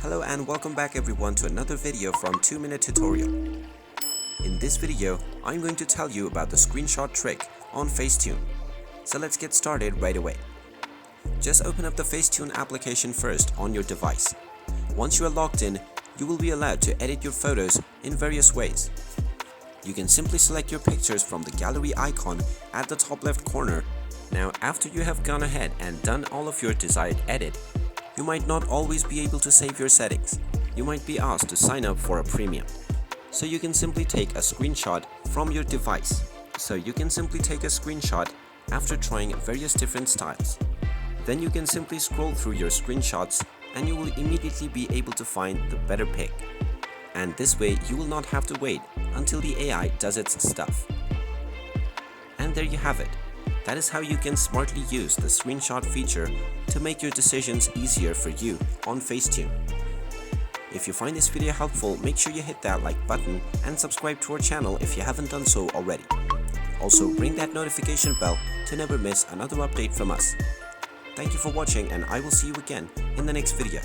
Hello and welcome back everyone to another video from 2-Minute Tutorial. In this video, I'm going to tell you about the screenshot trick on Facetune. So let's get started right away. Just open up the Facetune application first on your device. Once you are logged in, you will be allowed to edit your photos in various ways. You can simply select your pictures from the gallery icon at the top left corner. Now, after you have gone ahead and done all of your desired edit, you might not always be able to save your settings. You might be asked to sign up for a premium. So you can simply take a screenshot from your device. After trying various different styles. Then you can simply scroll through your screenshots and you will immediately be able to find the better pick. And this way you will not have to wait until the AI does its stuff. And there you have it. That is how you can smartly use the screenshot feature to make your decisions easier for you on Facetune. If you find this video helpful, make sure you hit that like button and subscribe to our channel if you haven't done so already. Also, ring that notification bell to never miss another update from us. Thank you for watching and I will see you again in the next video.